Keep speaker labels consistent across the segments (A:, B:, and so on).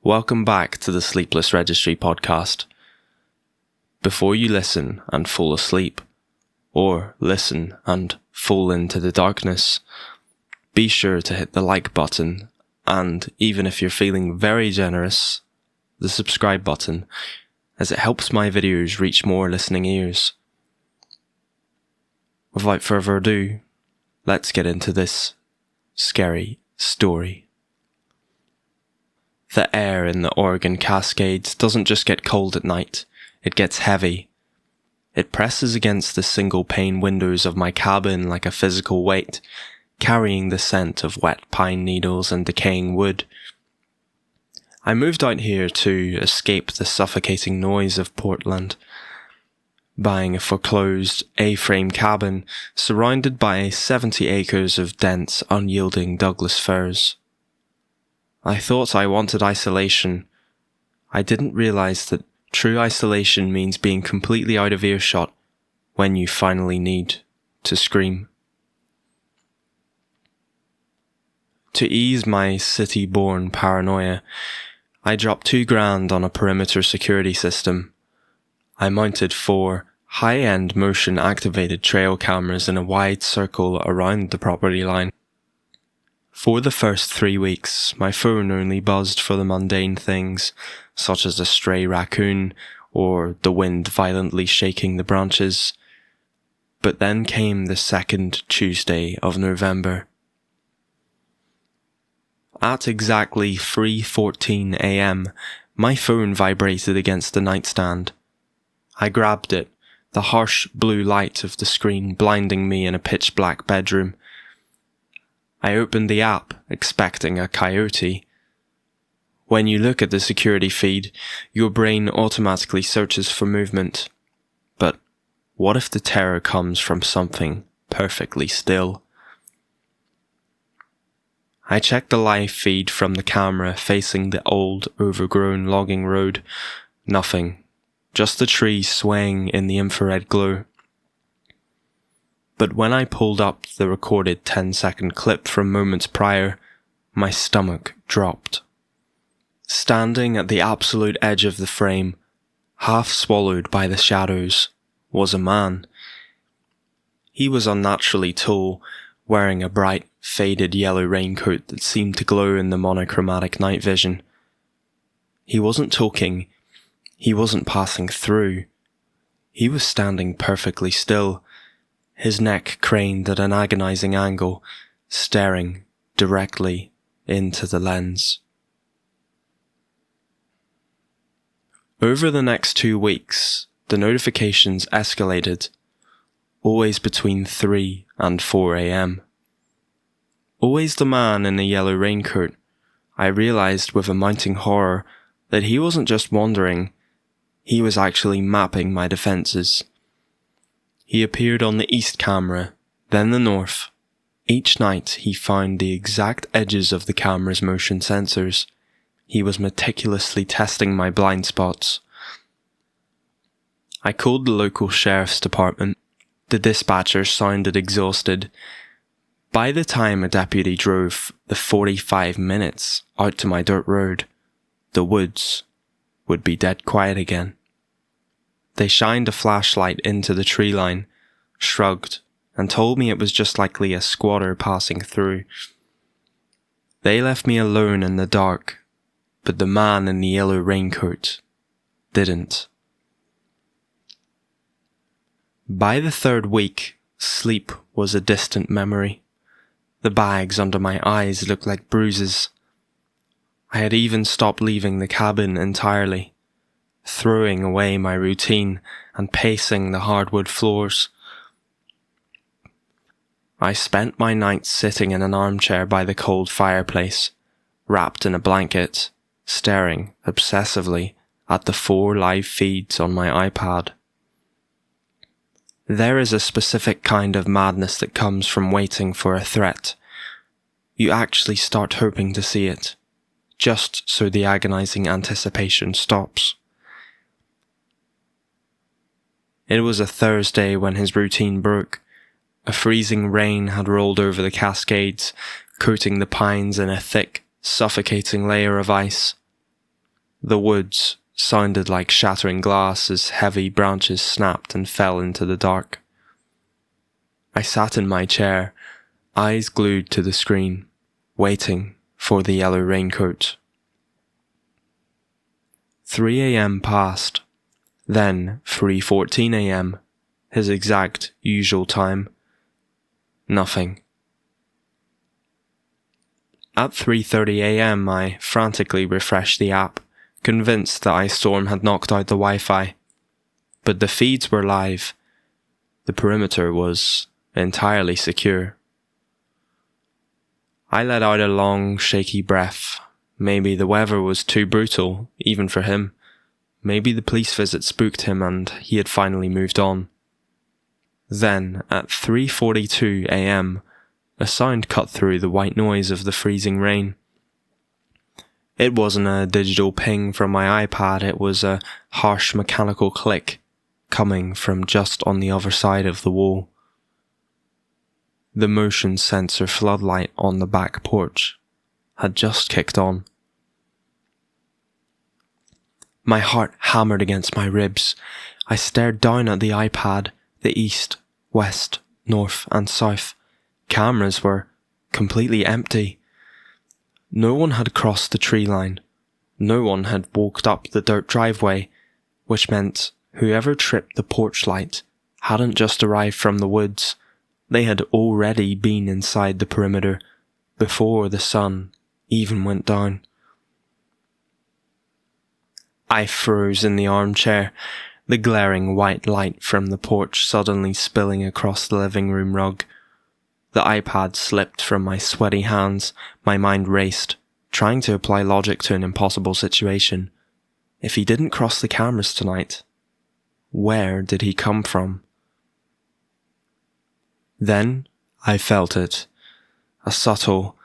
A: Welcome back to the Sleepless Registry Podcast. Before you listen and fall asleep, or listen and fall into the darkness, be sure to hit the like button, and even if you're feeling very generous, the subscribe button, as it helps my videos reach more listening ears. Without further ado, let's get into this scary story. The air in the Oregon Cascades doesn't just get cold at night, it gets heavy. It presses against the single-pane windows of my cabin like a physical weight, carrying the scent of wet pine needles and decaying wood. I moved out here to escape the suffocating noise of Portland, buying a foreclosed A-frame cabin surrounded by 70 acres of dense, unyielding Douglas firs. I thought I wanted isolation. I didn't realize that true isolation means being completely out of earshot when you finally need to scream. To ease my city-born paranoia, I dropped $2,000 on a perimeter security system. I mounted 4 high-end motion-activated trail cameras in a wide circle around the property line. For the first 3 weeks, my phone only buzzed for the mundane things, such as a stray raccoon or the wind violently shaking the branches. But then came the second Tuesday of November. At exactly 3:14 a.m., my phone vibrated against the nightstand. I grabbed it, the harsh blue light of the screen blinding me in a pitch-black bedroom. I opened the app, expecting a coyote. When you look at the security feed, your brain automatically searches for movement. But what if the terror comes from something perfectly still? I checked the live feed from the camera facing the old, overgrown logging road. Nothing. Just the trees swaying in the infrared glow. But when I pulled up the recorded 10-second clip from moments prior, my stomach dropped. Standing at the absolute edge of the frame, half swallowed by the shadows, was a man. He was unnaturally tall, wearing a bright, faded yellow raincoat that seemed to glow in the monochromatic night vision. He wasn't talking. He wasn't passing through. He was standing perfectly still, his neck craned at an agonizing angle, staring directly into the lens. Over the next 2 weeks, the notifications escalated, always between 3 and 4 a.m. Always the man in the yellow raincoat. I realized with a mounting horror that he wasn't just wandering, he was actually mapping my defenses. He appeared on the east camera, then the north. Each night he found the exact edges of the camera's motion sensors. He was meticulously testing my blind spots. I called the local sheriff's department. The dispatcher sounded exhausted. By the time a deputy drove the 45 minutes out to my dirt road, the woods would be dead quiet again. They shined a flashlight into the tree line, shrugged, and told me it was just likely a squatter passing through. They left me alone in the dark, but the man in the yellow raincoat didn't. By the 3rd week, sleep was a distant memory. The bags under my eyes looked like bruises. I had even stopped leaving the cabin entirely, throwing away my routine and pacing the hardwood floors. I spent my nights sitting in an armchair by the cold fireplace, wrapped in a blanket, staring obsessively at the 4 live feeds on my iPad. There is a specific kind of madness that comes from waiting for a threat. You actually start hoping to see it, just so the agonizing anticipation stops. It was a Thursday when his routine broke. A freezing rain had rolled over the Cascades, coating the pines in a thick, suffocating layer of ice. The woods sounded like shattering glass as heavy branches snapped and fell into the dark. I sat in my chair, eyes glued to the screen, waiting for the yellow raincoat. 3 a.m. passed, then 3:14 a.m., his exact usual time. Nothing. At 3:30 a.m. I frantically refreshed the app, convinced that ice storm had knocked out the Wi-Fi. But the feeds were live. The perimeter was entirely secure. I let out a long, shaky breath. Maybe the weather was too brutal, even for him. Maybe the police visit spooked him and he had finally moved on. Then, at 3:42 a.m., a sound cut through the white noise of the freezing rain. It wasn't a digital ping from my iPad, it was a harsh mechanical click coming from just on the other side of the wall. The motion sensor floodlight on the back porch had just kicked on. My heart hammered against my ribs. I stared down at the iPad, the east, west, north and south. Cameras were completely empty. No one had crossed the tree line. No one had walked up the dirt driveway, which meant whoever tripped the porch light hadn't just arrived from the woods. They had already been inside the perimeter before the sun even went down. I froze in the armchair, the glaring white light from the porch suddenly spilling across the living room rug. The iPad slipped from my sweaty hands. My mind raced, trying to apply logic to an impossible situation. If he didn't cross the cameras tonight, where did he come from? Then I felt it, a subtle,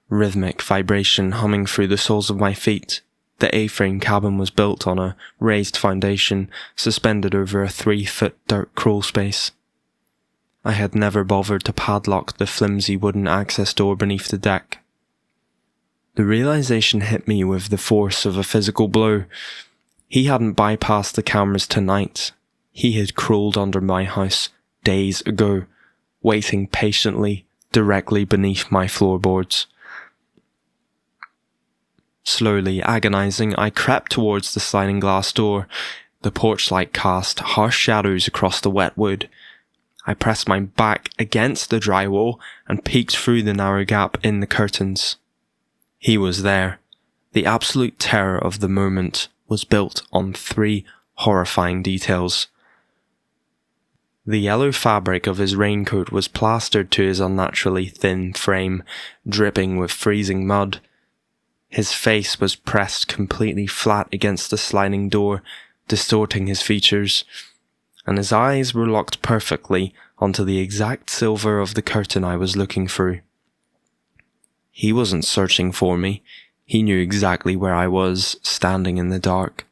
A: rhythmic vibration humming through the soles of my feet. The A-frame cabin was built on a raised foundation, suspended over a 3-foot dirt crawl space. I had never bothered to padlock the flimsy wooden access door beneath the deck. The realization hit me with the force of a physical blow. He hadn't bypassed the cameras tonight. He had crawled under my house days ago, waiting patiently directly beneath my floorboards. Slowly, agonizing, I crept towards the sliding glass door. The porch light cast harsh shadows across the wet wood. I pressed my back against the drywall and peeked through the narrow gap in the curtains. He was there. The absolute terror of the moment was built on 3 horrifying details. The yellow fabric of his raincoat was plastered to his unnaturally thin frame, dripping with freezing mud. His face was pressed completely flat against the sliding door, distorting his features, and his eyes were locked perfectly onto the exact silver of the curtain I was looking through. He wasn't searching for me. He knew exactly where I was, standing in the dark.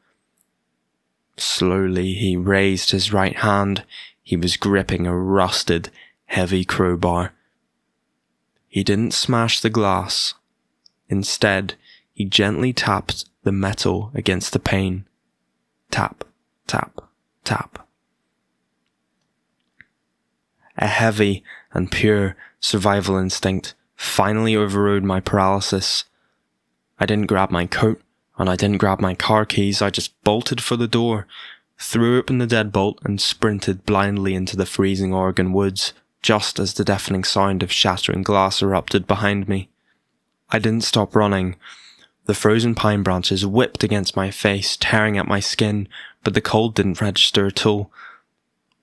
A: Slowly, he raised his right hand. He was gripping a rusted, heavy crowbar. He didn't smash the glass. Instead, he gently tapped the metal against the pane. Tap, tap, tap. A heavy and pure survival instinct finally overrode my paralysis. I didn't grab my coat, and I didn't grab my car keys. I just bolted for the door, threw open the deadbolt, and sprinted blindly into the freezing Oregon woods, just as the deafening sound of shattering glass erupted behind me. I didn't stop running. The frozen pine branches whipped against my face, tearing at my skin, but the cold didn't register at all.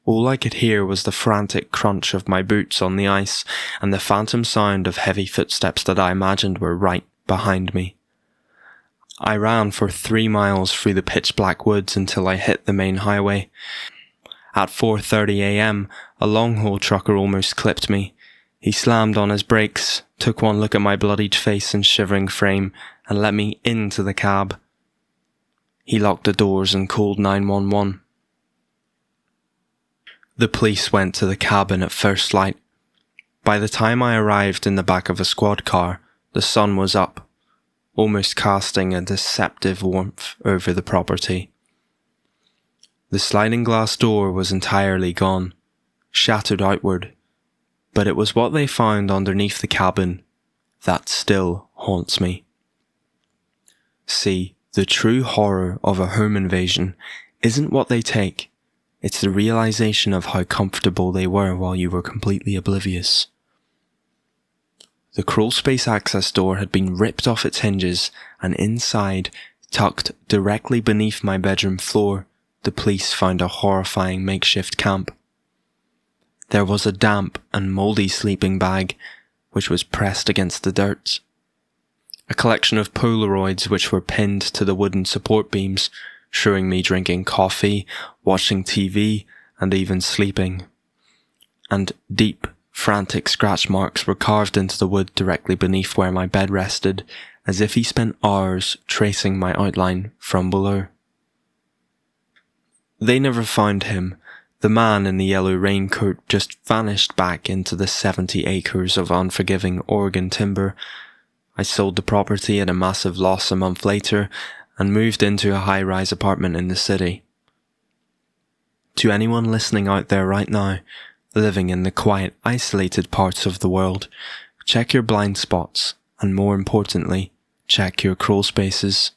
A: All I could hear was the frantic crunch of my boots on the ice and the phantom sound of heavy footsteps that I imagined were right behind me. I ran for 3 miles through the pitch-black woods until I hit the main highway. At 4:30 a.m., a long-haul trucker almost clipped me. He slammed on his brakes, took one look at my bloodied face and shivering frame, and let me into the cab. He locked the doors and called 911. The police went to the cabin at first light. By the time I arrived in the back of a squad car, the sun was up. almost casting a deceptive warmth over the property. The sliding glass door was entirely gone, shattered outward, but it was what they found underneath the cabin that still haunts me. See, the true horror of a home invasion isn't what they take, it's the realization of how comfortable they were while you were completely oblivious. The crawlspace access door had been ripped off its hinges, and inside, tucked directly beneath my bedroom floor, the police found a horrifying makeshift camp. There was a damp and mouldy sleeping bag, which was pressed against the dirt. A collection of Polaroids which were pinned to the wooden support beams, showing me drinking coffee, watching TV, and even sleeping. And deep, frantic scratch marks were carved into the wood directly beneath where my bed rested, as if he spent hours tracing my outline from below. They never found him. The man in the yellow raincoat just vanished back into the 70 acres of unforgiving Oregon timber. I sold the property at a massive loss a month later and moved into a high-rise apartment in the city. To anyone listening out there right now, living in the quiet, isolated parts of the world, check your blind spots and, more importantly, check your crawl spaces.